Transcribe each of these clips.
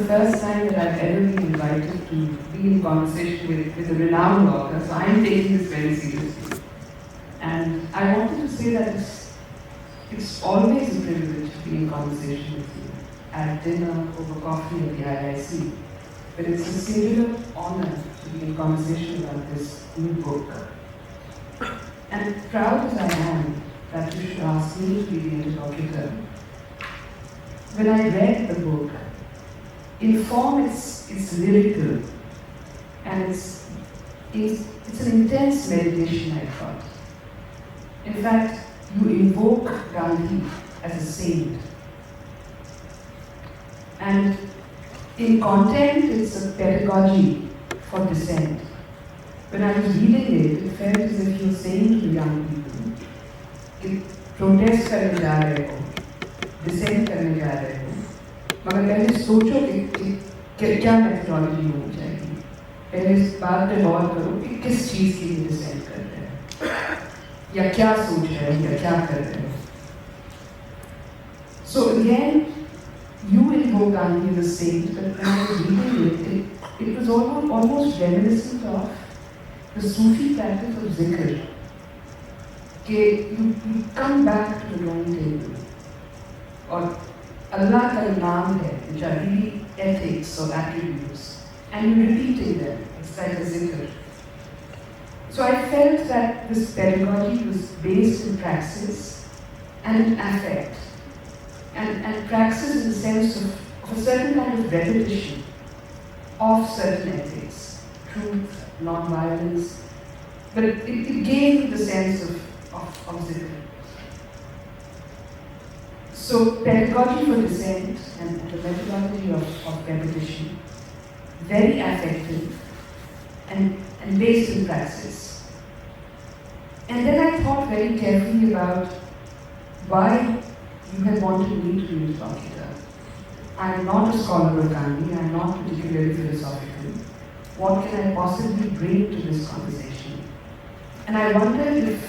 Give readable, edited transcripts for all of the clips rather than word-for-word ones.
the first time that I've ever been invited to be in conversation with a renowned author, so I'm taking this very seriously. And I wanted to say that it's always a privilege to be in conversation with you, at dinner, over coffee at the IIC. But it's a singular honor to be in conversation about this new book. And proud as I am that you should ask me to be the interlocutor, when I read the book, in form it's lyrical, and it's an intense meditation, I thought. In fact, you invoke Gandhi as a saint. And in content, it's a pedagogy for dissent. When I was reading it, it felt as if you were saying to the young people, कि protest करने जा रहे हो, dissent करने जा रहे हो, मगर पहले सोचो कि क्या methodology होनी चाहिए. पहले इस बात पे गौर करो कि किस चीज़ के लिए dissent कर रहे हैं, या क्या सोच रहे हो, या क्या कर रहे हो. So again, you invoke Gandhi as a saint, but when I was reading it was almost reminiscent of the Sufi practice of zikr. You come back to the drawing table, or Allah ka naam hai, which are really ethics or attributes, and you're repeating them. It's like a zikr. So I felt that this pedagogy was based in praxis and in affect. And praxis in the sense of a certain kind of repetition of certain ethics, truth, non-violence, but it gave me the sense of zikr. So pedagogy for dissent and the methodology of repetition, very affective and based in praxis. And then I thought very carefully about why you have wanted me to be an interlocutor. I am not a scholar of Gandhi, I am not particularly philosophical. What can I possibly bring to this conversation? And I wondered if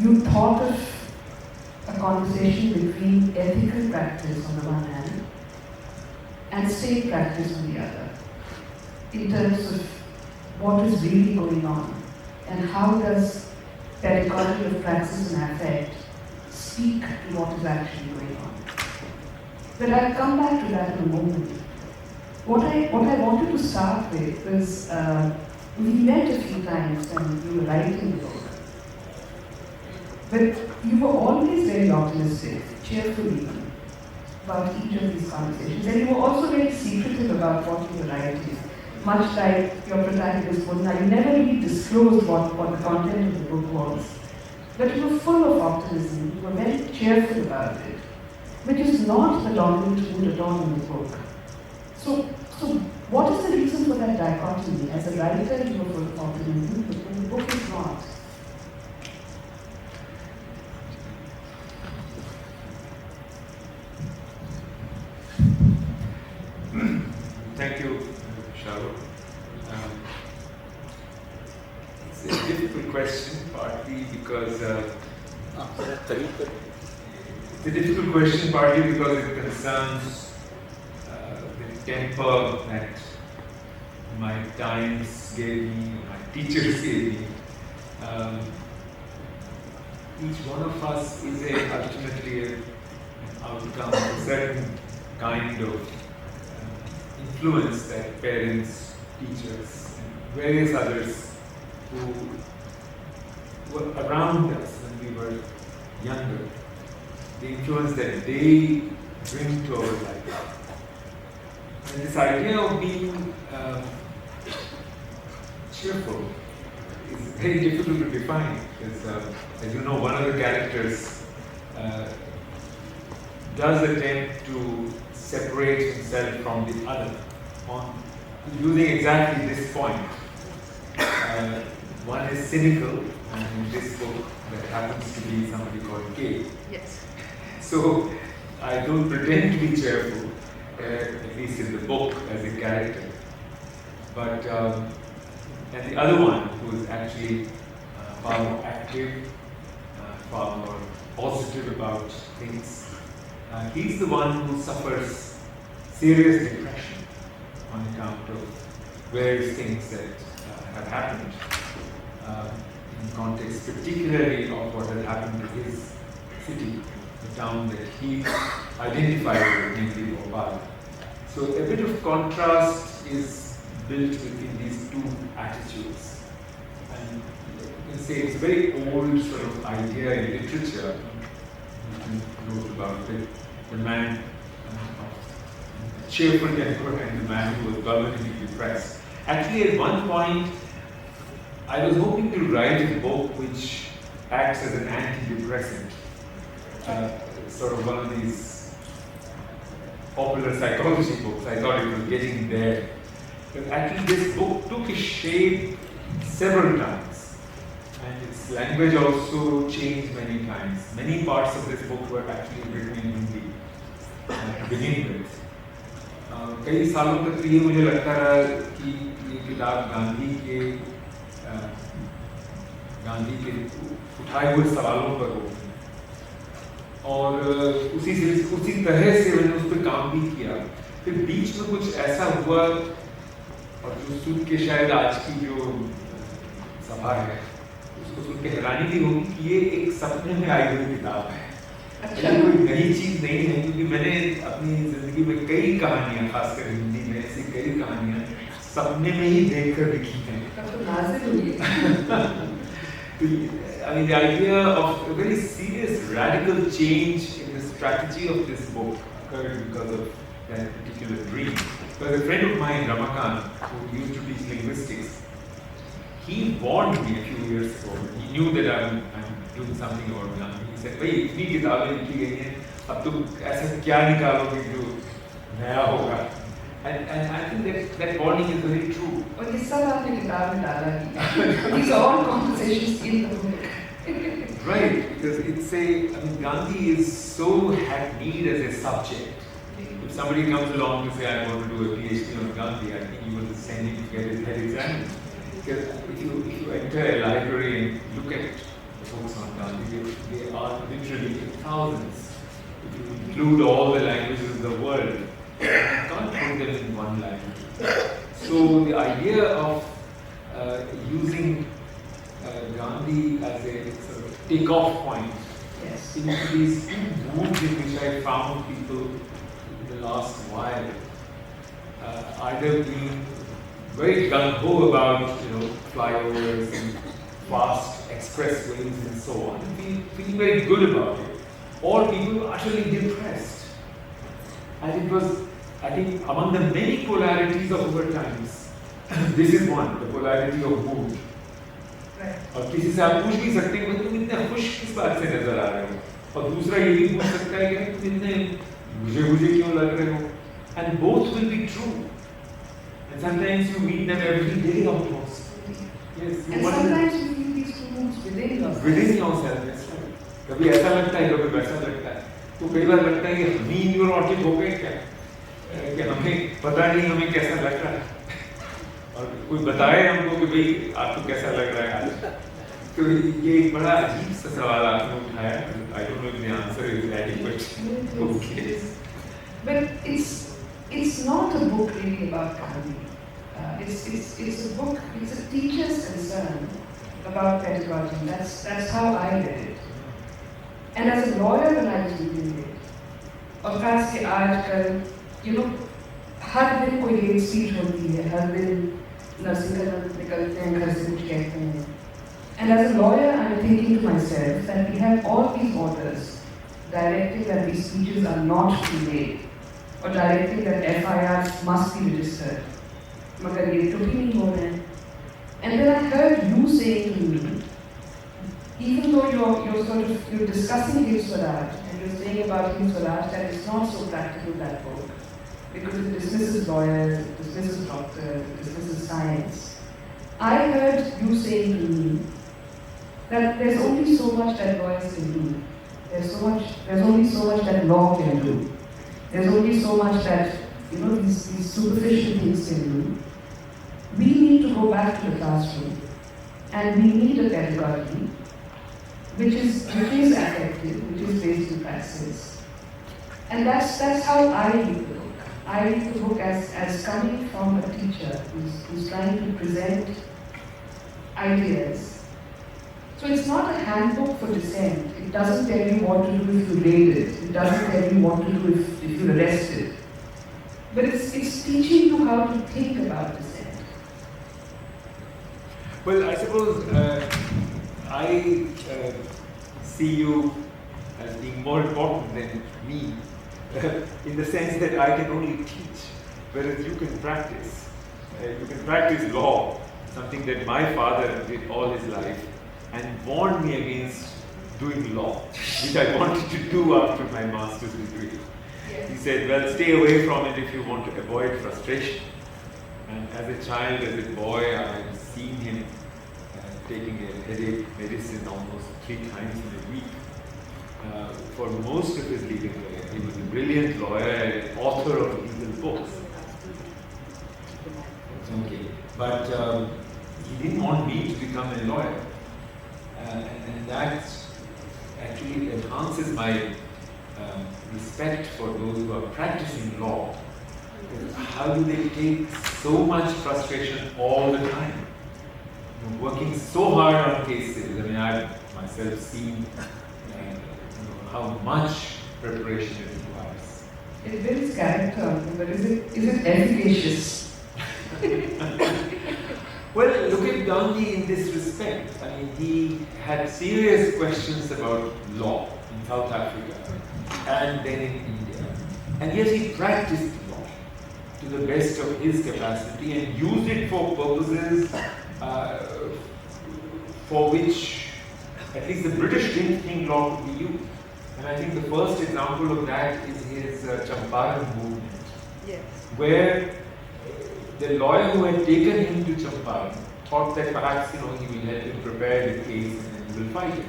you thought of a conversation between ethical practice on the one hand and state practice on the other, in terms of what is really going on and how does pedagogy of praxis and affect speak to what is actually going on. But I'll come back to that in a moment. What I wanted to start with was, we met a few times when you were writing the book. But you were always very optimistic, cheerful even, about each of these conversations. And you were also very secretive about what you were writing. Much like your protagonist Munna, you never really disclosed what the content of the book was. But you were full of optimism, you were very cheerful about it, which is not the dominant mood at all in the book. So what is the reason for that dichotomy? As a writer, you are full of optimism, but in the book is not. Thank you, Shahrukh. It's a difficult question, partly because it concerns the temper that my times gave me, my teachers gave me. Each one of us is ultimately an outcome of a certain kind of influence that parents, teachers, and various others who were around us when we were younger, the influence that they bring to our life. And this idea of being cheerful is very difficult to define because, as you know, one of the characters does attempt to separate himself from the other on using exactly this point. One is cynical, and in this book that happens to be somebody called Kay. Yes. So I don't pretend to be cheerful, at least in the book as a character. But and the other one who is actually far more active, far more positive about things. He's the one who suffers serious depression on account of various things that have happened in context particularly of what had happened to his city, the town that he identified with, namely Bhopal. So a bit of contrast is built within these two attitudes. And you can say it's a very old sort of idea in literature. You can note about it. The man of cheerful temper and the man who was permanently depressed. Actually, at one point, I was hoping to write a book which acts as an antidepressant. Sort of one of these popular psychology books. I thought it was getting there. But actually this book took a shape several times. And its language also changed many times. Many parts of this book were actually written in Hindi to begin with. कई सालों तक ये मुझे लगता रहा कि ये किताब गांधी के उठाए हुए सवालों पर हो और उसी तरह से मैंने उस पर काम भी किया। फिर बीच में कुछ ऐसा हुआ और जो सुन के शायद आज की जो सभा है उसको सुन के हैरानी भी होगी कि ये एक सपने में आई हुई किताब है। अच्छा। कोई नई चीज नहीं है क्योंकि मैंने अपनी जिंदगी में कई कहानियां, खासकर हिंदी में ऐसी कई कहानियां सपने में ही देखकर लिखी हैं। I mean, the idea of a very serious radical change in the strategy of this book occurred because of that particular dream. Because a friend of mine, Ramakant, who used to teach linguistics, he warned me a few years ago. He knew that I'm doing something about Gandhi. He said, "भाई इतनी किताबें लिखी गई हैं, अब तुम ऐसा क्या निकालोगे जो नया होगा?" And I think that warning is very true. और ये सब आपने किताब में डाला ही। These are all conversations in the book. Right, because I mean, Gandhi is so hackneyed as a subject. If somebody comes along to say, I want to do a PhD on Gandhi, I think you will send him to get his head examined. Because if you enter a library and look at the books on Gandhi, they are literally in thousands. If you include all the languages of the world, you can't put them in one language. So the idea of using Gandhi as a sort of take-off point into these two moods in which I found people in the last while, either being very gung-ho about flyovers and fast expressways and so on, and feeling very good about it, or people utterly depressed. And it was, I think, among the many polarities of our times, this is one, the polarity of mood. और किसी से आप पूछ भी सकते हैं कि तुम इतने खुश किस बात से नजर आ रहे हो, और दूसरा ये भी पूछ सकता है कि तुम इतने मुझे क्यों लग रहे हो, and both will be true, and sometimes you meet them every day almost. Yes, and sometimes you feel these two moods within yourself. That's right. कभी ऐसा लगता है, कभी वैसा लगता है, तो कई बार लगता है कि हम ही न्यूरोटिक हो गए क्या, कि हमें पता नहीं हमें कैसा लग रहा है, और कोई बताए हमको कि भाई आपको कैसा लग रहा है आज। तो ये एक बड़ा अजीब सा सवाल आपने उठाया। I don't know if the answer is adequate. Okay. But it's not a book really about Gandhi. It's a book. It's a teacher's concern about pedagogy. That's how I read it. And as a lawyer, when I was reading it, और खास के आजकल हर दिन कोई एक speech होती है, हर दिन नर्सिंग निकलते हैं घर से कुछ कहते हैं, and as a lawyer I'm thinking to myself that we have all these orders directing that these speeches are not to be made or directing that FIRs must be registered, मगर ये तो भी नहीं हो रहे हैं. And then I heard you saying to me, even though you're discussing Hind Swaraj and you're saying about Hind Swaraj that it's not so practical, that book, because it dismisses lawyers, it dismisses doctors, it dismisses science. I heard you saying to me that there's only so much that lawyers can do. There's only so much that law can do. There's only so much that these superficial things can do. We need to go back to the classroom, and we need a pedagogy which is effective, which is based in praxis. And that's how I read the book. I read the book as coming from a teacher who's trying to present ideas. So it's not a handbook for dissent. It doesn't tell you what to do if you raid it. It doesn't tell you what to do if you're arrested. But it's teaching you how to think about dissent. Well, I suppose I see you as being more important than me in the sense that I can only teach, whereas you can practice. You can practice law, something that my father did all his life and warned me against doing law, which I wanted to do after my master's degree. Yes. He said, well, stay away from it if you want to avoid frustration. And as a child, as a boy, I've seen him taking a headache medicine almost 3 times in a week. For most of his legal career, he was a brilliant lawyer and author of legal books. Okay. But he didn't want me to become a lawyer. And that actually enhances my respect for those who are practicing law. How do they take so much frustration all the time? Working so hard on cases. I mean, I've myself seen how much preparation it requires. It builds character, but is it efficacious? Well, look at Gandhi in this respect. I mean, he had serious questions about law in South Africa and then in India. And yet he practiced law to the best of his capacity and used it for purposes for which at least the British didn't think law could be used. And I think the first example of that is his Champaran movement, Yes. where the lawyer who had taken him to Champaran thought that perhaps he will help him prepare the case and then he will fight it.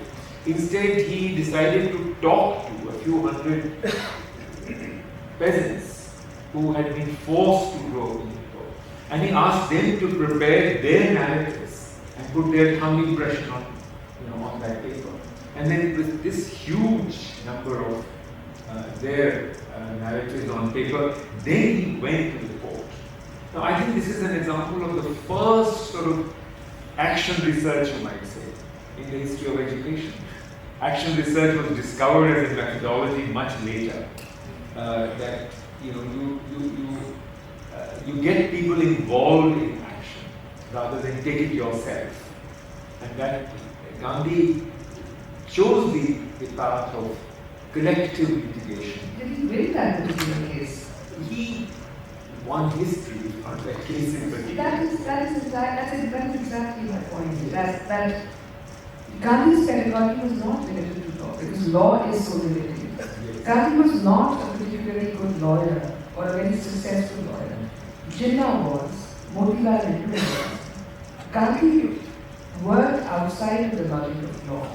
Instead, he decided to talk to a few hundred peasants who had been forced to grow in the court. And he asked them to prepare their narratives and put their thumb impression on that paper. And then with this huge number of their narratives on paper, then he went to the court. Now, I think this is an example of the first sort of action research, you might say, in the history of education. Action research was discovered as a methodology much later. That you get people involved in action rather than take it yourself, and that Gandhi chose the path of collective litigation. Did he win that particular case? He won history on that case in particular. That's exactly my point. That Gandhi's pedagogy was not limited to law, because law is so limited. Yes. Gandhi was not a particularly good lawyer or a very successful lawyer. Jinnah was, Motilal Nehru was. Gandhi worked outside of the logic of law.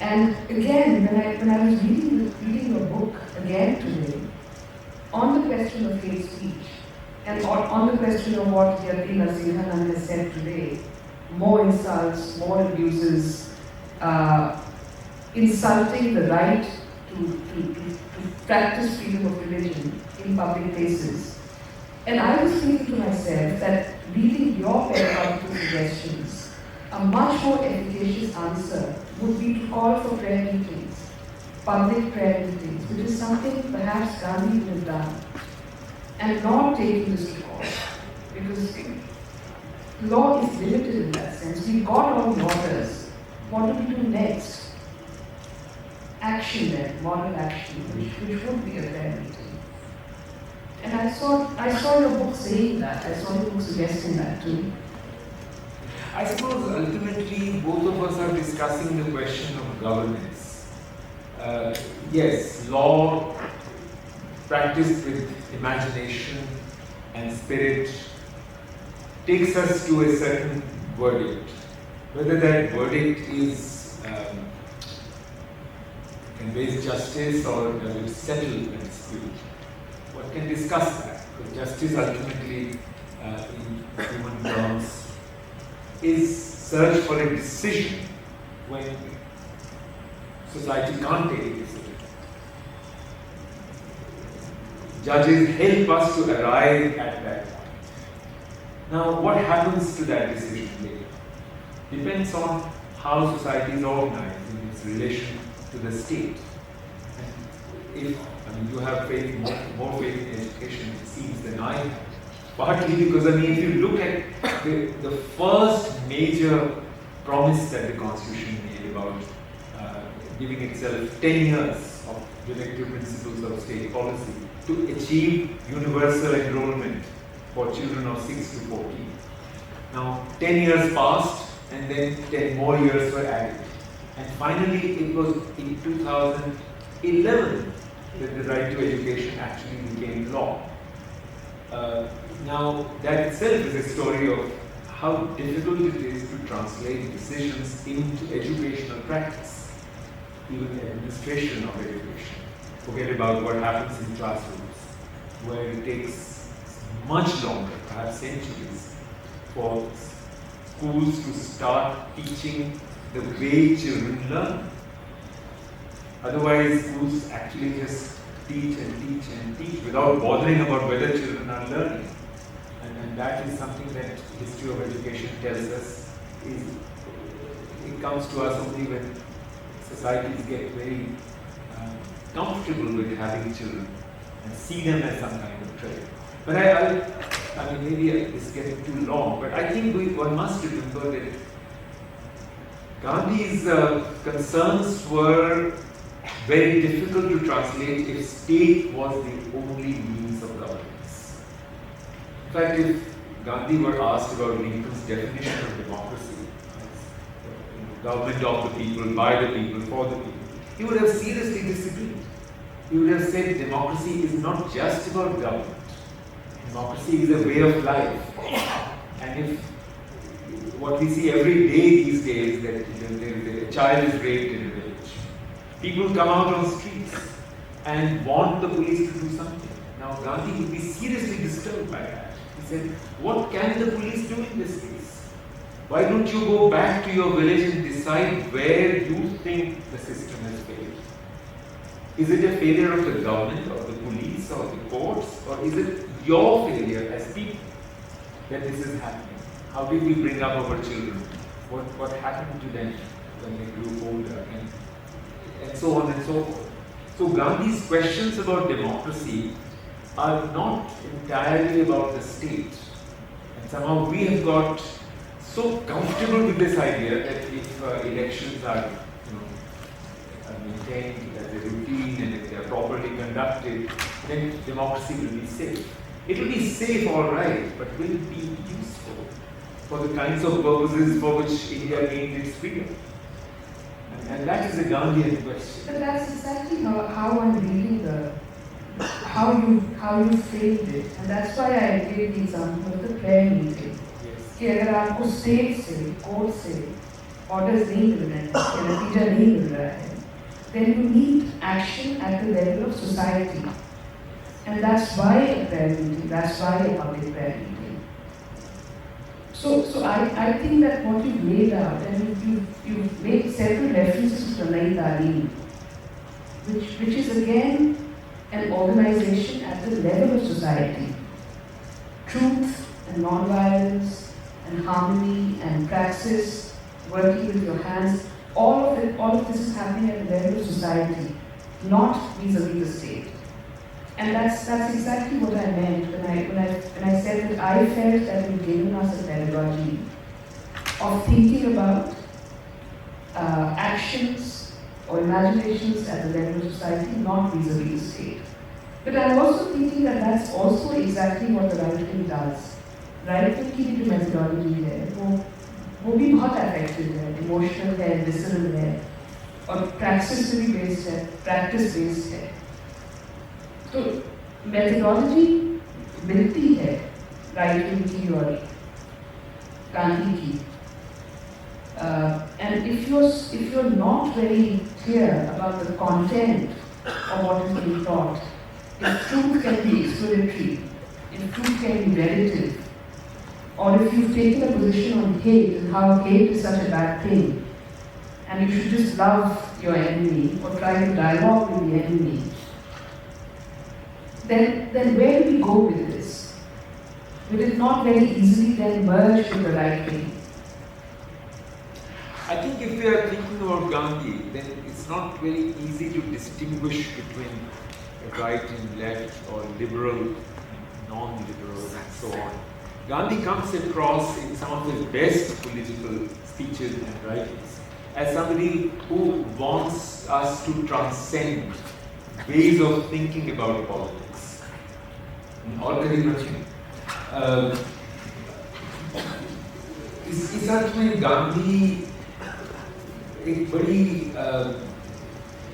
And again, when I was reading your book again today, on the question of hate speech, and on the question of what Yati Narasimhan has said today, more insults, more abuses, insulting the right to practice freedom of religion in public places. And I was thinking to myself that reading your pedagogical suggestions, a much more efficacious answer would be to call for prayer meetings, public prayer meetings, which is something perhaps Gandhi would have done, and not taking this to court, because law is limited in that sense. We've got all lawyers. What do we do next? Action then, moral action, which would be a prayer meeting. And I saw your book saying that. I saw your book suggesting that too. I suppose ultimately both of us are discussing the question of governance. Yes, law practiced with imagination and spirit takes us to a certain verdict. Whether that verdict is conveys justice or does it settle a dispute. One can discuss that, because justice ultimately, in human terms, is search for a decision when society can't take a decision. judges help us to arrive at that point. Now, what happens to that decision later depends on how society is organized in its relation to the state. And if you have faith, more faith in education, it seems, than I have. Partly because, if you look at the first major promise that the Constitution made about giving itself 10 years of directive principles of state policy to achieve universal enrollment for children of 6 to 14. Now, 10 years passed, and then 10 more years were added. And finally, it was in 2011 that the right to education actually became law. Now, that itself is a story of how difficult it is to translate decisions into educational practice, even administration of education. Forget about what happens in classrooms, where it takes much longer, perhaps centuries, for schools to start teaching the way children learn. Otherwise, schools actually just teach and teach and teach without bothering about whether children are learning. And that is something that history of education tells us it comes to us only when societies get very comfortable with having children and see them as some kind of trade. But maybe this is getting too long, but I think one must remember that Gandhi's concerns were very difficult to translate if state was the only means of governance. In fact, if Gandhi were asked about Lincoln's definition of democracy, government of the people, by the people, for the people, he would have seriously disagreed. He would have said democracy is not just about government. Democracy is a way of life. And if what we see every day these days, that a child is raped in a village, people come out on streets and want the police to do something. Now, Gandhi would be seriously disturbed by that. He said, what can the police do in this case? Why don't you go back to your village and decide where you think the system has failed? Is it a failure of the government or the police or the courts, or is it your failure as people that this is happening? How did we bring up our children? What happened to them when they grew older? And so on and so forth. So Gandhi's questions about democracy are not entirely about the state. And somehow we have got so comfortable with this idea that if elections are maintained as a routine and if they are properly conducted, then democracy will be safe. It will be safe, all right, but will it be useful for the kinds of purposes for which India gained its freedom? And that is a Gandhian question. But that's exactly how I'm reading how you framed it, and that's why I gave the example of the prayer meeting. कि अगर आपको state से, court से orders नहीं मिल रहे हैं, या नतीजा नहीं मिल रहा है, then you need action at the level of society, and that's why a prayer meeting, that's why a public prayer meeting. So I think that what you've laid out, and you've made several references to the Nehru Dialogues, which is again an organization at the level of society. Truth and non-violence and harmony and praxis, working with your hands, all of this is happening at the level of society, not vis-a-vis the state. And that's exactly what I meant when I said that I felt that you've given us a pedagogy of thinking about actions or imaginations at the level of society, not vis-a-vis the state. But I'm also thinking that that's also exactly what the right wing does. Right wing की जो methodology है वो भी बहुत effective है, emotional है, visceral है, और प्रैक्टिस पे भी बेस्ड है, प्रैक्टिस बेस्ड है. तो मेथोडोलॉजी मिलती है राइट विंग की और गांधी की. And if you're not very clear about the content of what is being taught, if truth can be exploratory, if truth can be relative, or if you've taken a position on hate and how hate is such a bad thing, and you should just love your enemy or try to dialogue with the enemy, then where do we go with this? Will it not very easily then merge with the right wing? I think if we are thinking about Gandhi, then it's not very easy to distinguish between right and left or liberal, non-liberal and so on. Gandhi comes across in some of his best political speeches and writings as somebody who wants us to transcend ways of thinking about politics. और करीब रखें इस अर्थ में गांधी एक बड़ी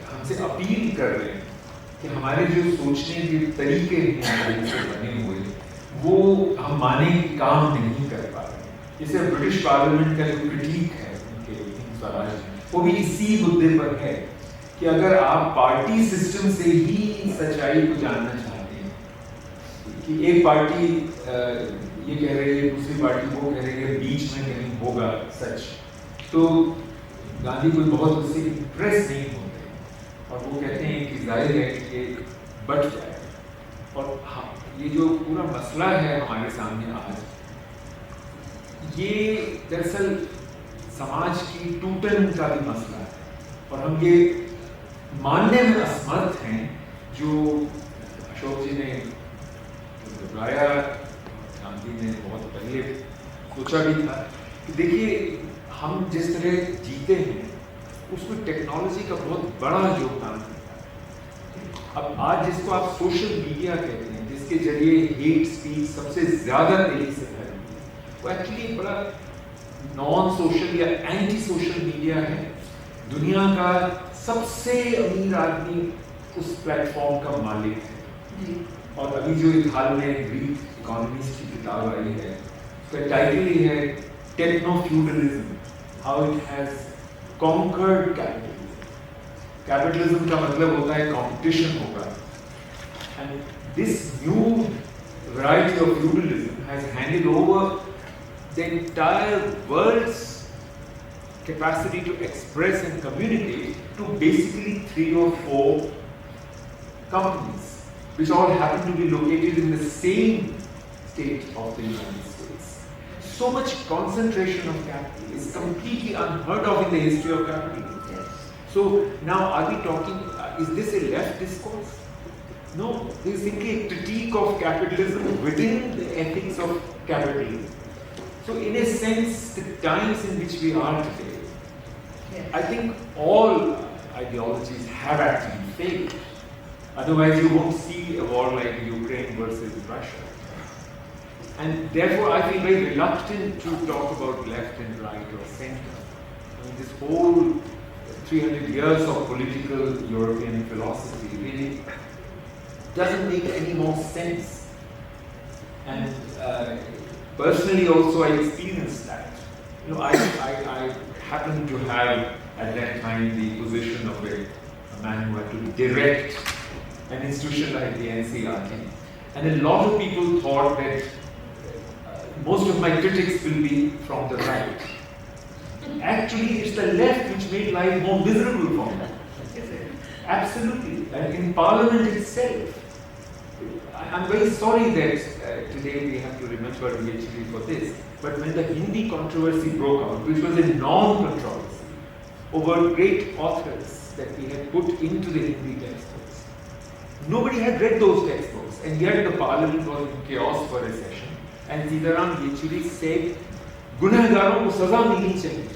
हमसे appeal कर रहे हैं कि हमारे जो सोचने के तरीके हैं से बने हुए वो हम माने कि काम नहीं कर पा रहे। जैसे ब्रिटिश पार्लियामेंट का जो क्रिटिक है उनके स्वराज वो भी इसी मुद्दे पर है कि अगर आप पार्टी सिस्टम से ही सच्चाई को जानना चाहते हैं कि एक पार्टी ये कह रही है दूसरी पार्टी वो कह रही है बीच में कहीं होगा सच, तो गांधी कोई बहुत उससे इम्प्रेस नहीं होते और वो कहते हैं कि जाहिर है कि ये बच जाए। और हाँ, ये जो पूरा मसला है हमारे सामने आज, ये दरअसल समाज की टूटन का भी मसला है और हम ये मानने में असमर्थ हैं जो अशोक जी ने दोहराया, गांधी ने बहुत पहले सोचा भी था कि देखिए हम जिस तरह जीते हैं उसमें टेक्नोलॉजी का बहुत बड़ा योगदान है। अब आज जिसको आप सोशल मीडिया कहते हैं, जिसके जरिए हेट स्पीच सबसे ज्यादा तेजी से फैलती है, वो एक्चुअली बड़ा नॉन सोशल या एंटी सोशल मीडिया है। दुनिया का सबसे अमीर आदमी उस प्लेटफॉर्म का मालिक है। और अभी जो एक हाल में ग्रीक इकोनॉमिस्ट की किताब आई है, उसका टाइटल ही है techno feudalism, how it has conquered capitalism. Capitalism का मतलब होता है कंपटीशन होगा, and this new variety of feudalism has handed over the entire world's capacity to express and communicate to basically 3 or 4 companies, which all happen to be located in the same state of the United States. So much concentration of capital is completely unheard of in the history of capitalism. Yes. So now are we talking, is this a left discourse? No, this is simply a critique of capitalism within the ethics of capitalism. So in a sense, the times in which we are today, yes, I think all ideologies have actually failed. Otherwise you won't see a war like Ukraine versus Russia. And therefore I feel very reluctant to talk about left and right or center. I mean, this whole 300 years of political European philosophy really doesn't make any more sense. And personally also I experienced that. You know, I happened to have at that time the position of a man who had to direct an institution like the NCRT. And a lot of people thought that most of my critics will be from the right. Actually, it's the left which made life more miserable for me. Absolutely. And in Parliament itself, I'm very sorry that today we have to remember actually for this, but when the Hindi controversy broke out, which was a non-controversy over great authors that we had put into the Hindi textbooks, nobody had read those textbooks, and yet the Parliament was in chaos for a session, and Sitaram Yechuri said, गुनहगारों को सजा मिलनी चाहिए।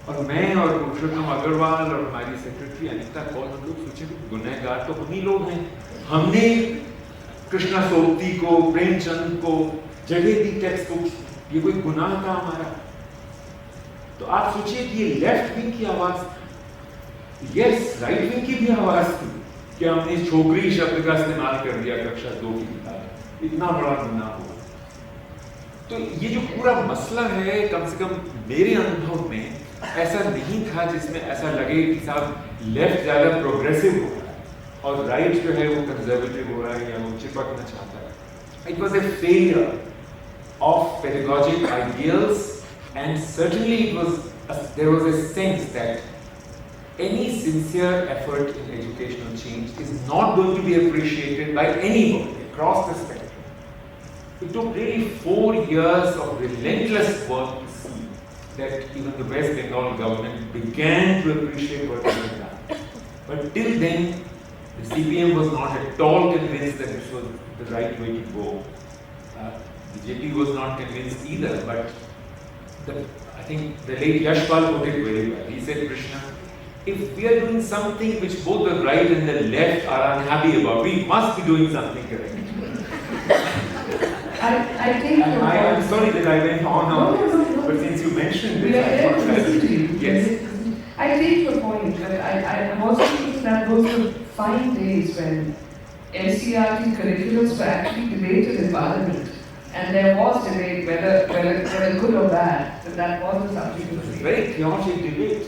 और मैं और कृष्ण अग्रवाल और हमारी secretary Anita Kaul हम लोग सोचे गुनहगार तो हम ही लोग हैं, हमने कृष्णा सोबती को, प्रेमचंद को जगह दी टेक्स्ट बुक्स, ये कोई गुनाह था हमारा? तो आप सोचिए कि ये लेफ्ट विंग की आवाज, यस राइट विंग की भी आवाज थी कि हमने छोकरी शब्द का इस्तेमाल कर दिया कक्षा 2 की किताब, इतना बड़ा गुनाह हुआ। तो ये जो पूरा मसला है, कम से कम मेरे अनुभव में ऐसा नहीं था जिसमें ऐसा लगे कि साहब लेफ्ट ज्यादा प्रोग्रेसिव हो रहा है और राइट जो है वो कंजर्वेटिव हो रहा है या वो चिपकना चाहता है। It was a failure of pedagogic ideals, and certainly it was there was a sense that any sincere effort in educational change is not going to be appreciated by anybody across the spectrum. It took really 4 years of relentless work to see that even the West Bengal government began to appreciate what we had done. But till then, the CPM was not at all convinced that this was the right way to go. BJP was not convinced either, but I think the late Yashpal put it very well. He said, Krishna, if we are doing something which both the right and the left are unhappy about, we must be doing something correct. I take your point. I'm sorry that I went on this, but since you mentioned this, I thought that. Yes. I take your point, but I'm also thinking that those were fine days when NCRT curriculums were actually debated in Parliament. And there was debate whether good or bad, but that was the subject of debate. Very chaotic debate.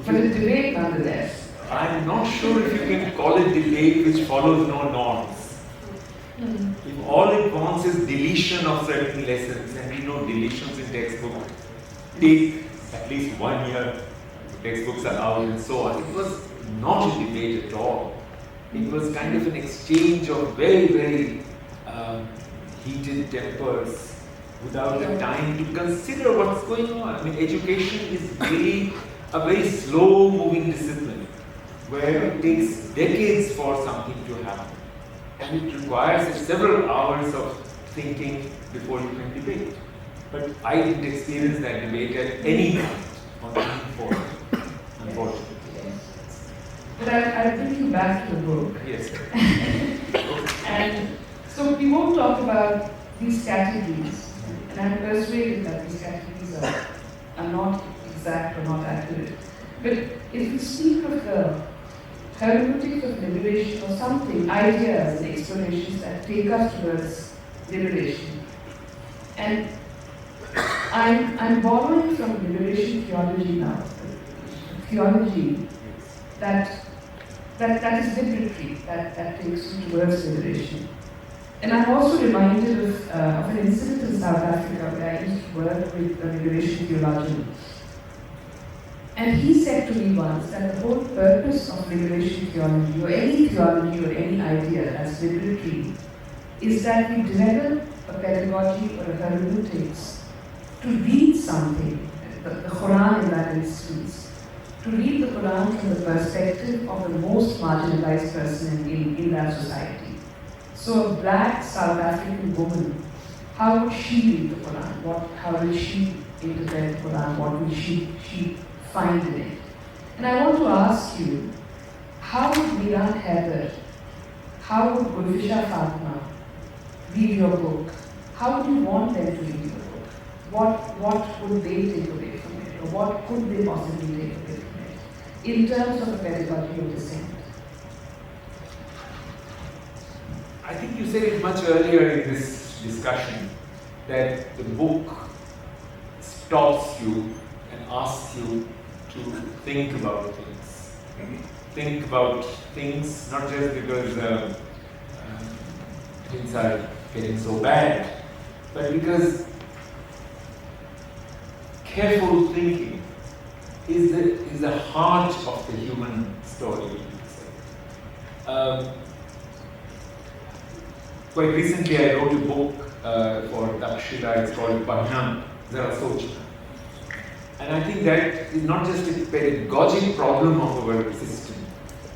But a debate nonetheless. I'm not sure if you can call it debate which follows no norms. If all it wants is deletion of certain lessons, and we know deletions in textbook take at least 1 year, textbooks are out and so on. It was not a debate at all. It was kind of an exchange of very, very heated tempers without the time to consider what's going on. I mean, education is really a very slow moving discipline where it takes decades for something to happen. And it requires several hours of thinking before you can debate. But I didn't experience that debate at any point on any forum, unfortunately. Yes. But I'll bring you back to the book. Yes. And so we won't talk about these categories, and I'm persuaded that these categories are not exact or not accurate. But if we speak of the hermeneutics of liberation or something, ideas and explanations that take us towards liberation, and I'm borrowing from liberation theology now, theology that is liberatory, that takes you towards liberation. And I'm also reminded of an incident in South Africa where I used to work with a liberation theologian. And he said to me once that the whole purpose of liberation theology, or any idea as liberatory, is that we develop a pedagogy or a hermeneutics to read something, the Quran in that instance, to read the Quran from the perspective of the most marginalized person in that society. So a black South African woman, how would she read the Quran? How will she interpret the Quran? What will she find in it? And I want to ask you, how would Miran Haider, how would Gulfisha Fatma read your book? How would you want them to read your book? What would they take away from it? Or what could they possibly take away from it? In terms of the pedagogy of dissent. I think you said it much earlier in this discussion that the book stops you and asks you to think about things. Think about things not just because things are getting so bad, but because careful thinking is the heart of the human story. Quite recently, I wrote a book for Takshila. It's called Padhna Zara Sochna. And I think that is not just a pedagogic problem of our system,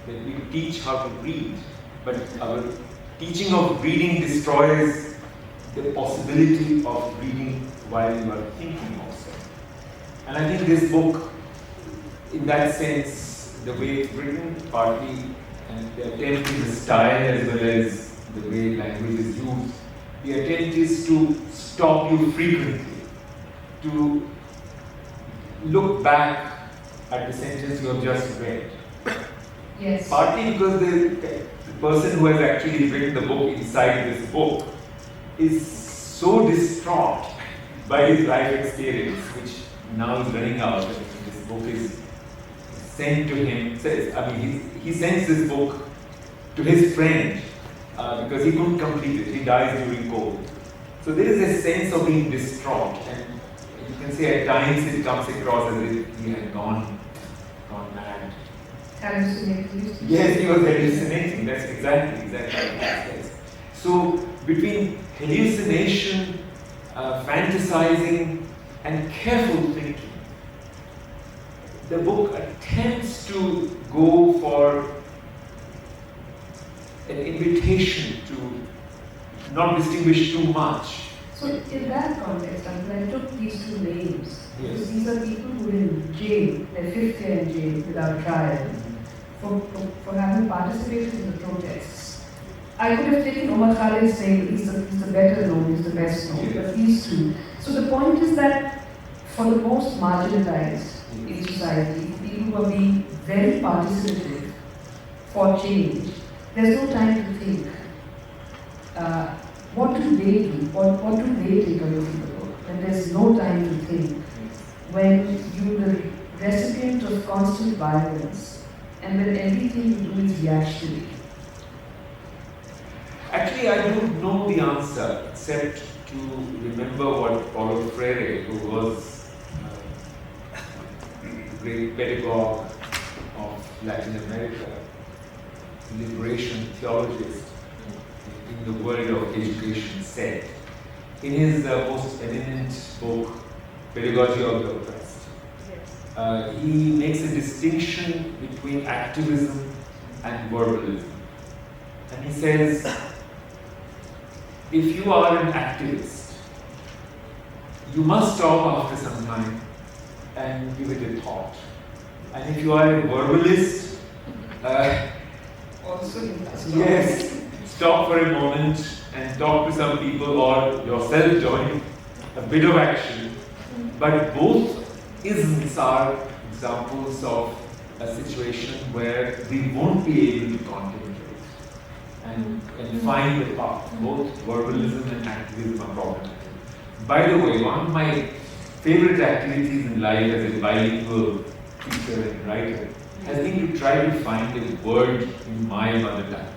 that we teach how to read, but our teaching of reading destroys the possibility of reading while you are thinking also. And I think this book, in that sense, the way it's written, partly, and the attempt in the style as well as the way language is used, the attempt is to stop you frequently, to look back at the sentence you have just read. Yes. Partly because the person who has actually written the book inside this book is so distraught by his life experience, which now is running out, and this book is sent to him. He sends this book to his friend because he couldn't complete it. He dies during COVID. So there is a sense of being distraught, and you can say at times it comes across as if he had gone mad. Hallucinating. Yes, he was hallucinating. That's exactly. Yes. So between hallucination, fantasizing, and careful thinking, the book attempts to go for an invitation to not distinguish too much. So in that context, Uncle, I took these two names. Yes. Because these are people who are in jail, their fifth year in jail without trial, for having participated in the protests. I could have taken Omar Khalid's name, he's the better known, he's the best known, but these two. So the point is that for the most marginalized in society, people who are being very participative for change, there's no time to think. What do they do? What do they take away from the book? When there's no time to think, when you're the recipient of constant violence, and when everything you do is reactionary. Actually, I don't know the answer except to remember what Paulo Freire, who was a great pedagogue of Latin America, liberation theologist in the world of education, said in his most eminent book, Pedagogy of the Oppressed. He makes a distinction between activism and verbalism. And he says, if you are an activist, you must stop after some time and give it a thought. And if you are a verbalist, Also, yes, stop for a moment and talk to some people or yourself join a bit of action. But both isms are examples of a situation where we won't be able to contemplate and find the path. Both verbalism and activism are problematic. By the way, one of my favorite activities in life as a bilingual teacher and writer has been to try to find a word in my mother tongue.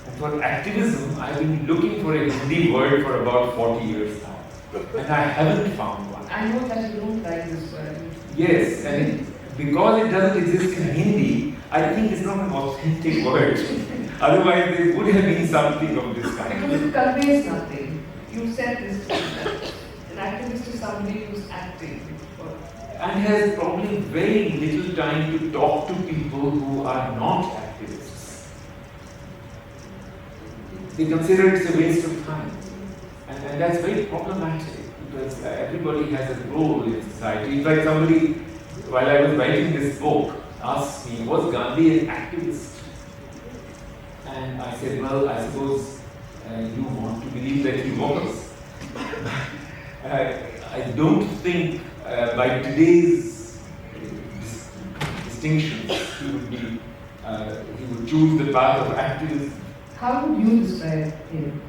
And for activism, I've been looking for a Hindi word for about 40 years now. And I haven't found one. I know that you don't like this word. Yes, and because it doesn't exist in Hindi, I think it's not an authentic word. Otherwise, there would have been something of this kind. Because it conveys nothing. You said this. An activist is somebody who's acting. And has probably very little time to talk to people who are not activists. They consider it's a waste of time. And that's very problematic because everybody has a role in society. In fact, somebody, while I was writing this book, asked me, was Gandhi an activist? And I said, well, I suppose you want to believe that he was. I don't think by today's distinctions he would choose the path of activism. How would you describe him?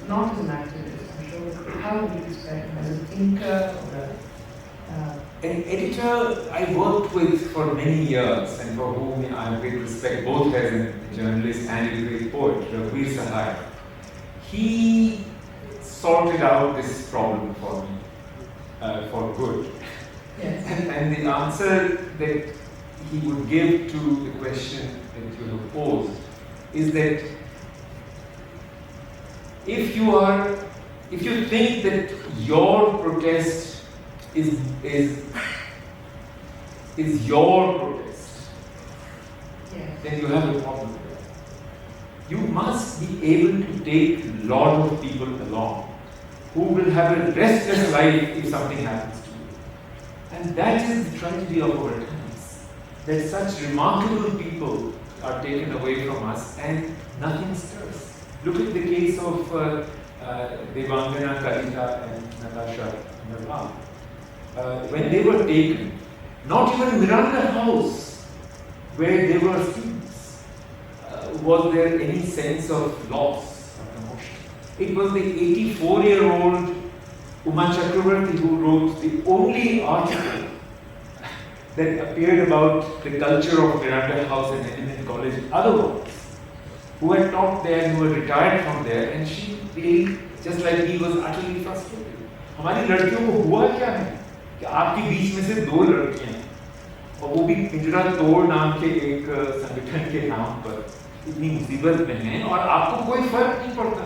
Not as an activist, I'm sure. How would you describe him? As a thinker or an editor I worked with for many years and for whom I have great respect, both as a journalist and a great poet, Raghuveer Sahai. He sorted out this problem for me, for good. Yes. And the answer that he would give to the question that you have posed is that if you think that your protest is your protest, Yes. then you have a problem. You must be able to take a lot of people along who will have a restless life if something happens to you. And that is the tragedy of our times, that such remarkable people are taken away from us and nothing stirs. Look at the case of Devangana, Kalita and Natasha Narwal. When they were taken, not even Miranda House, where they were students, was there any sense of loss or emotion. It was the 84-year-old Uma Chakravarti who wrote the only article that appeared about the culture of Miranda House and Eminent College otherwise, who had taught there, who had retired from there, and she really, just like he, was utterly frustrated. हमारी लड़कियों को हुआ क्या है कि आपके बीच में से दो लड़कियां और वो भी पिंजरा तोड़ नाम के एक संगठन के नाम पर इतनी मुसीबत में हैं और आपको कोई फर्क नहीं पड़ता।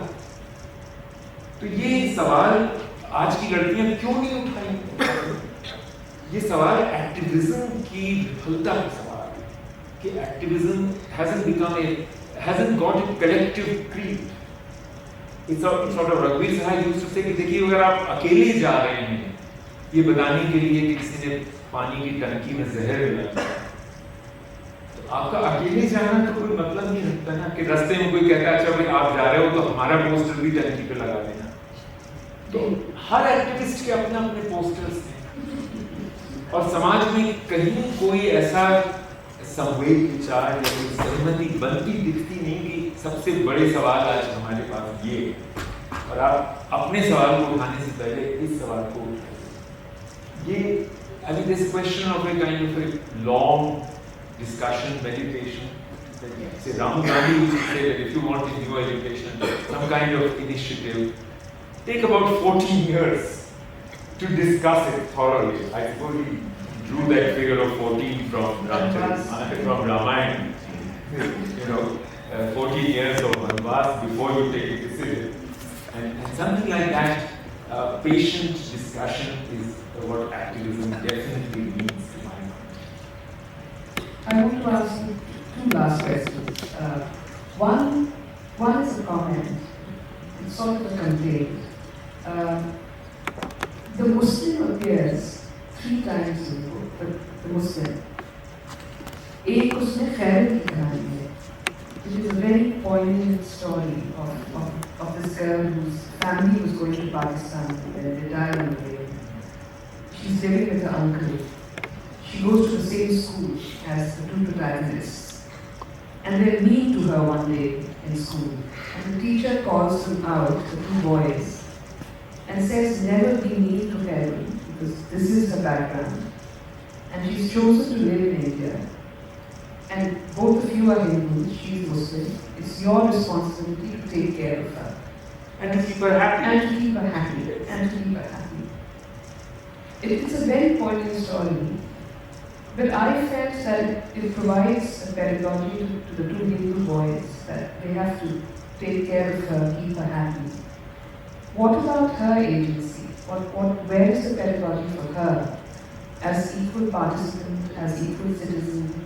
तो ये सवाल आज की लड़कियां क्यों नहीं उठाई? ये सवाल एक्टिविज्म की विफलता का सवाल है कि activism hasn't got a collective creed. It's sort of रघुवीर साहब used to say कि देखिए अगर आप अकेले जा रहे हैं ये बताने के लिए कि किसी ने पानी की टंकी में जहर मिलाया, तो आपका अकेले जाना तो कोई मतलब नहीं रखता ना कि रास्ते में कोई कहता है अच्छा भाई आप जा रहे हो तो हमारा पोस्टर भी टंकी पे लगा देना। तो हर एक्टिविस्ट के अपने अपने पोस्टर्स हैं और समाज में कहीं कोई ऐसा संवेद विचार या कोई सहमति बनती दिखती नहीं कि सबसे बड़े सवाल आज हमारे पास ये है। और आप अपने सवाल को उठाने से पहले इस सवाल को उठाइए। ये I mean this question of a kind of a long discussion, meditation. Say Rahul Gandhi used to say that if you want a new education, some kind of initiative, take about 14 years to discuss it thoroughly. I suppose he drew that figure of 14 from Ramayana. You know, 14 years of Vanvas before you take a decision. And something like that, patient discussion is what activism definitely means to my mind. I want to ask you two last questions. One is a comment. It's sort of a complaint. The Muslim appears 3 times in the book. The Muslim. एक उसमें खैर की कहानी है, which is a very poignant story of this girl whose family was going to Pakistan and they died on the way. She's living with her uncle. She goes to the same school as the 2 protagonists. And they're mean to her one day in school. And the teacher calls them out, the 2 boys, and says, never be mean to Karen, because this is her background. And she's chosen to live in India. And both of you are Hindus, she's Muslim. It's your responsibility to take care of her. And to keep her happy. And to keep her happy. And to keep her happy. It's a very poignant story. But I felt that it provides a pedagogy to the 2 Hindu boys that they have to take care of her, keep her happy. What about her agency? Where is the pedagogy for her as equal participant, as equal citizen?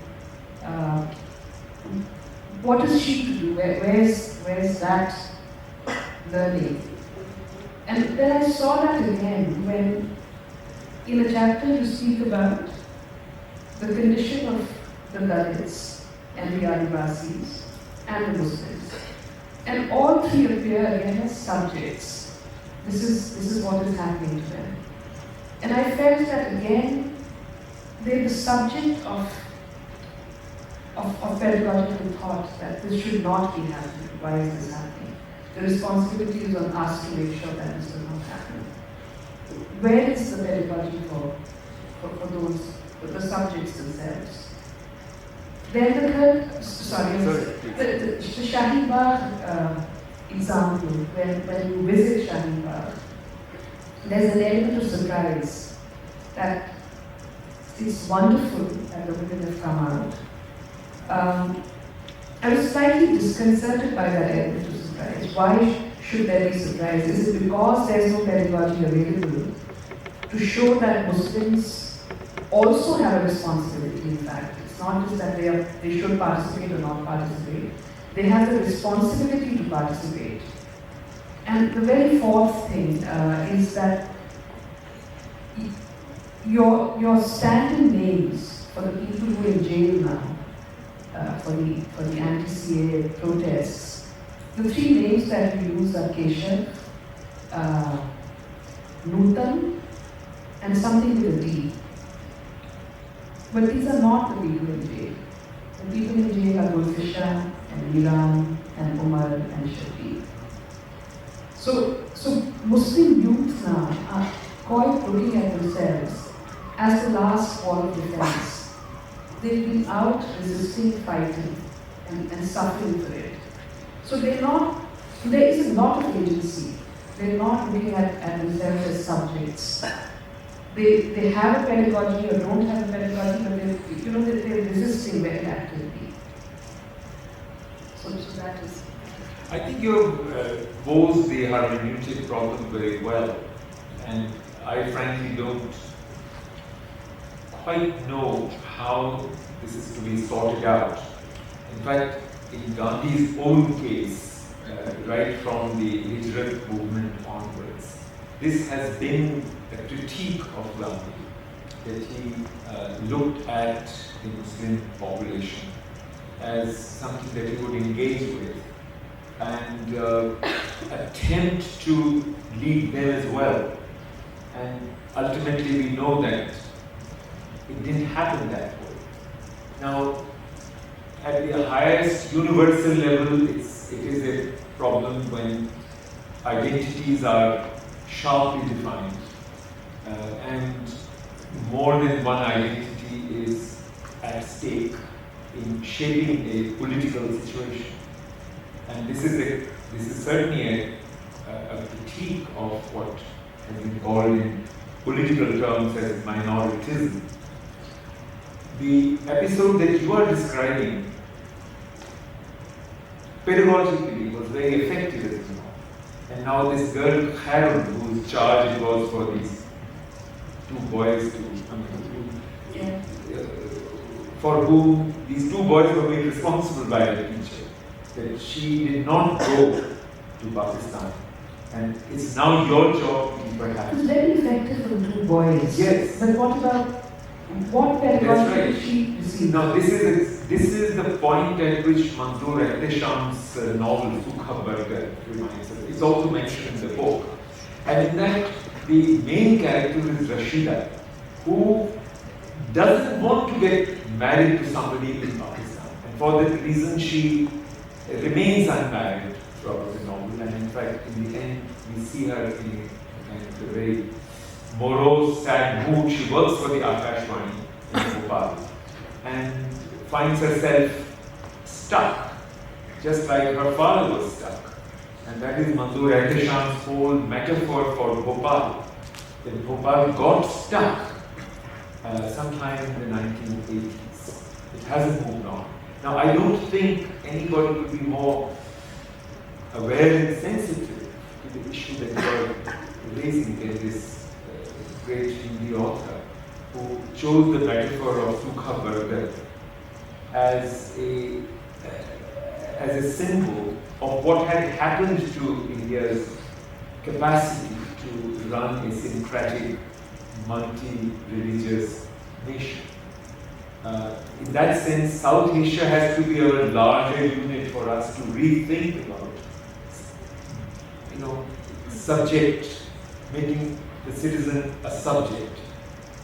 What is she to do? Where's that learning? And then I saw that again when in a chapter you speak about the condition of the Dalits and the Adivasis and the Muslims. And all 3 appear again as subjects. This is what is happening to them. And I felt that again, they're the subject of pedagogical thought that this should not be happening. Why is this happening? The responsibility is on us to make sure that this does not happen. Where is the pedagogy for the subjects themselves? Then the third, the Shahi Bagh example, when you visit Shahi Bagh, there's an element of surprise that it's wonderful that the women have come out. I was slightly disconcerted by that element of surprise. Why should there be surprise? Is it because there's no pedagogy available to show that Muslims also have a responsibility? In fact, it's not just that they should participate or not participate. They have the responsibility to participate. And the very 4th thing is that your stand-in names for the people who are in jail now, for the anti-CA protests, the 3 names that you use are Keshav, Nutan, and something with a D. But these are not the people in jail. The people in jail are Gulfisha and Iran and Umar and Shafiq. So Muslim youth now are quite looking at themselves as the last wall of defense. They've been out resisting, fighting, and suffering for it. So there is a lot of agency. They're not looking at themselves as subjects. they have a pedagogy or don't have a pedagogy, but they're resisting very actively. So that is. I think you have posed the hermeneutic problem very well, and I frankly don't quite know how this is to be sorted out. In fact, in Gandhi's own case, right from the Hijrat movement onwards, this has been a critique of Gandhi, that he looked at the Muslim population as something that he would engage with and attempt to lead them as well. And ultimately we know that it didn't happen that way. Now, at the highest universal level, it is a problem when identities are sharply defined and more than one identity is at stake in shaping a political situation. And this is certainly a critique of what has been called in political terms as minoritism. The episode that you are describing pedagogically was very effective as you know. And now this girl Khairul, whose charge it was for these two boys for whom these two boys were made responsible by the teacher, that she did not go to Pakistan. And it's now your job to keep her happy. It was very effective for the two boys. Yes. But what pedagogy did she receive? Now this is the point at which Manzoor Ehtesham's novel Sukha Burger reminds us. It's also mentioned in the book. And in that, the main character is Rashida, who doesn't want to get married to somebody in Pakistan. And for that reason, she remains unmarried throughout the novel. And in fact, in the end, we see her in kind of a very morose, sad mood. She works for the Akashvani in Bhopal and finds herself stuck, just like her father was stuck. And that is Manzoor Ehtesham's whole metaphor for Bhopal. That Bhopal got stuck sometime in the 1980s. It hasn't moved on. Now, I don't think anybody could be more aware and sensitive to the issue that you are raising in this great Hindi author, who chose the metaphor of Sukha Burger as a symbol of what had happened to India's capacity to run a syncretic, multi-religious nation. In that sense, South Asia has to be a larger unit for us to rethink about, subject, making the citizen a subject.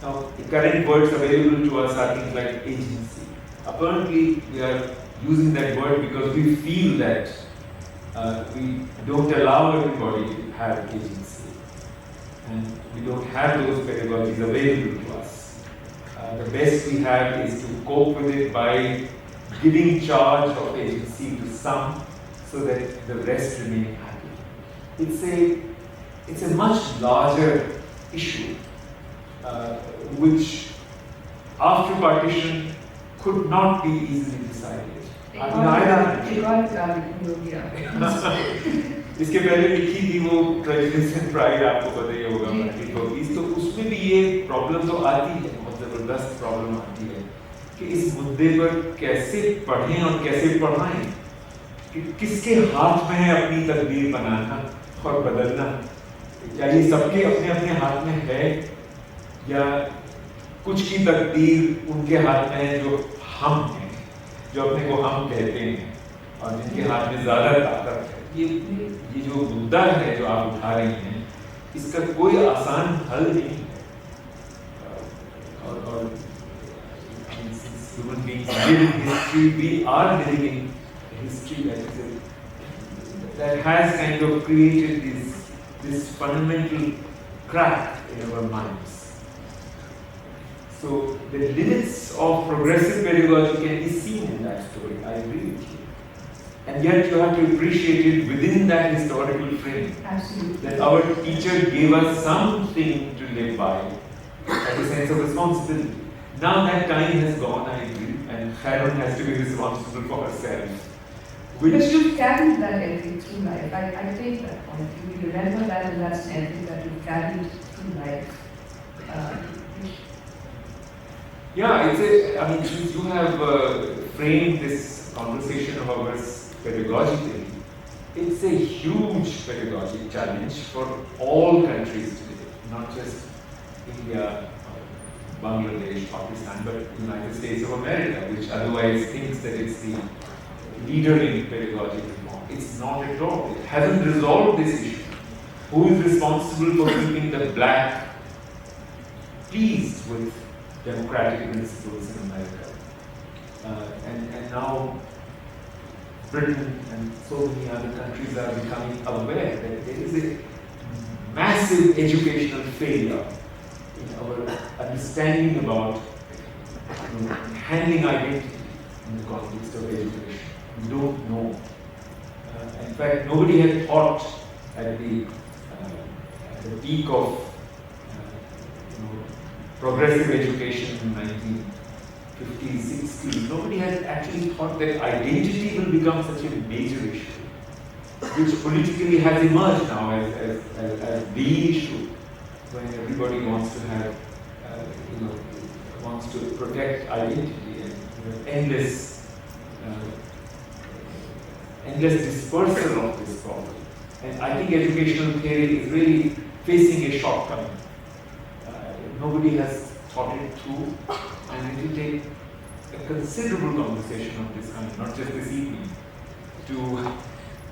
Now, the current words available to us are things like agency. Apparently, we are using that word because we feel that we don't allow everybody to have agency. And we don't have those pedagogies available to us. The best we have is to cope with it by giving charge of agency to some so that the rest remain happy. It's a much larger issue which after partition could not be easily decided. इसके पहले लिखी थी वो prejudice and pride, आपको पता ही होगा matric, तो उसमें भी ये प्रॉब्लम तो आती है, बहुत जबरदस्त प्रॉब्लम आती है कि इस मुद्दे पर कैसे पढ़ें और कैसे पढ़ाएं, कि किसके हाथ में है अपनी तकदीर बनाना और बदलना। क्या ये सबके अपने अपने हाथ में है, या कुछ की तकदीर उनके हाथ में है जो हम हैं, जो अपने को हम कहते हैं, और जिनके हाथ में ज़्यादा ताकत है। ये जो मुद्दा है जो आप उठा रही हैं, इसका कोई आसान हल नहीं है। और human beings live in history, we are living in history that has kind of created this fundamental crack in our minds. So the limits of progressive pedagogy can be seen in that story. I agree with you. And yet you have to appreciate it within that historical frame. Absolutely. That our teacher gave us something to live by, as a sense of responsibility. Now that time has gone, I agree, and Sharon has to be responsible for herself. But you've carried that ethic through life. I take that point. You remember that, and that's an ethic that you've carried through life. I mean, since you have framed this conversation of ours pedagogically, it's a huge pedagogic challenge for all countries today, not just India, Bangladesh, Pakistan, but United States of America, which otherwise thinks that it's the leader in pedagogic reform. It's not at all. It hasn't resolved this issue. Who is responsible for keeping the black pleased with democratic principles in America? And now Britain and so many other countries are becoming aware that there is a massive educational failure in our understanding about handling identity in the context of education. We don't know. In fact, nobody had thought at the peak of progressive education in 1950s, 60s. Nobody had actually thought that identity will become such a major issue, which politically has emerged now as the issue when everybody wants to have, wants to protect identity and endless dispersal of this problem. And I think educational theory is really facing a shortcoming. Nobody has thought it through, and it will take a considerable conversation of this kind, not just this evening, to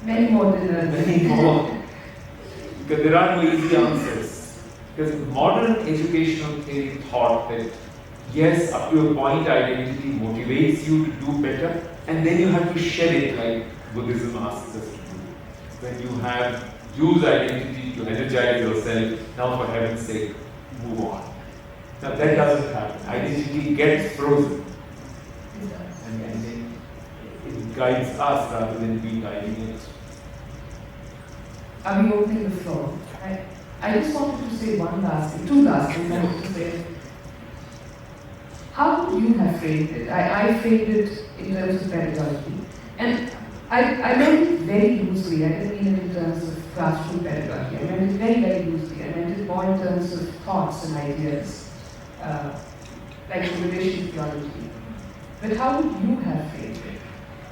many more dinners. Many more. Because there are no easy answers. Because modern educational theory thought that yes, up to a point identity motivates you to do better, and then you have to shed it like Buddhism asks us to do. When you have used identity to energize yourself, now for heaven's sake, move on. Now that doesn't happen. Identity gets frozen. And then it guides us rather than we guiding it. Are we opening the floor? I just wanted to say one last thing, two last things I want to say. How would you have framed it? I framed it in terms of pedagogy. And I meant it very loosely. I didn't mean it in terms of classroom pedagogy. I meant it very, very loosely. I meant it more in terms of thoughts and ideas, like relation theology. But how would you have framed it?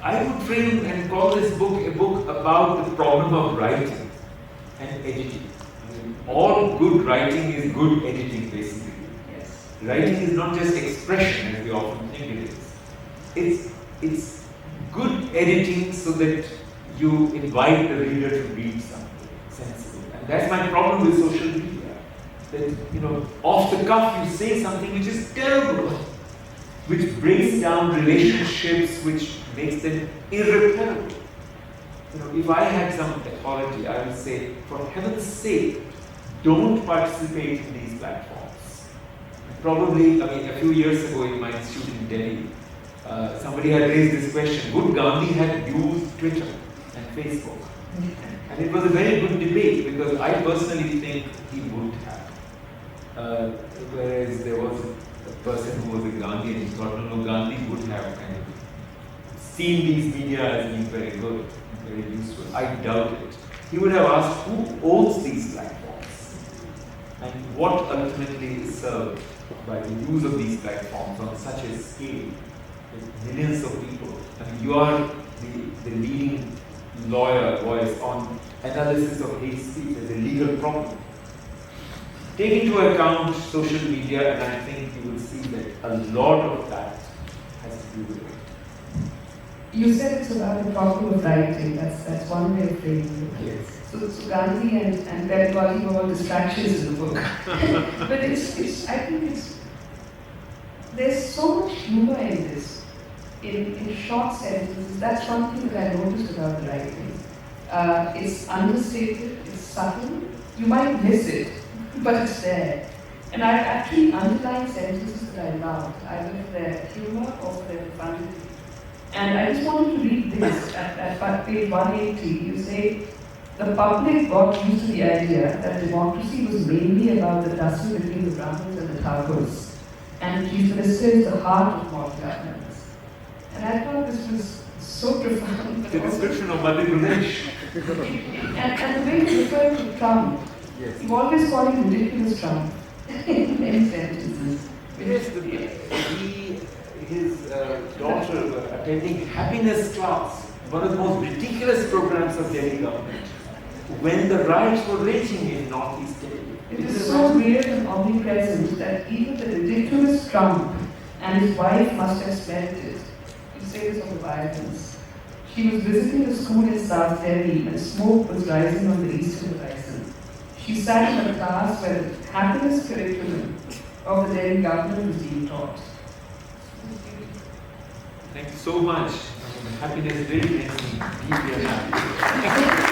I would frame and call this book a book about the problem of writing and editing. All good writing is good editing, basically. Yes. Writing is not just expression, as we often think it is. It's good editing so that you invite the reader to read something sensible. And that's my problem with social media. That, off the cuff you say something which is terrible, which breaks down relationships, which makes them irreparable. If I had some authority, I would say, for heaven's sake, don't participate in these platforms. Probably, a few years ago in my institute in Delhi, somebody had raised this question, would Gandhi have used Twitter and Facebook? And it was a very good debate, because I personally think he would have. Whereas there was a person who was a Gandhi and he thought, no, Gandhi would have kind of seen these media as being very good, very useful. I doubt it. He would have asked who owns these platforms and what ultimately is served by the use of these platforms on such a scale with millions of people. You are the leading lawyer voice on analysis of hate speech as a legal problem. Take into account social media, and I think you will see that a lot of that has to do with it. You said it's about the problem of writing. That's one way of framing it. Yes. So Gandhi and pedagogy were all distractions in the book. But I think there's so much humor in this, in short sentences. That's one thing that I noticed about the writing. It's understated, it's subtle. You might miss it, but it's there. And I've actually underlined sentences that I loved, either for their humor or for their profundity. And I just wanted to read this at page 180. You say, the public got used to the idea that democracy was mainly about the tussle between the Brahmins and the Thakurs, and chief minister is the heart of modern governance. And I thought this was so profound. The description of Madhya Pradesh. And the way he referred to Trump, Yes. you always call him ridiculous Trump in many sentences. Yes, his daughter attending happiness class, one of the most ridiculous programs of Delhi government, when the riots were raging in Northeast Delhi. It is so real and omnipresent that even the ridiculous Trump and his wife must have smelled it. You say this of the violence. She was visiting a school in South Delhi and smoke was rising on the eastern horizon. She sat in a class where the happiness curriculum of the Delhi government was being taught. Thank you so much. Happiness really makes me deeply happy.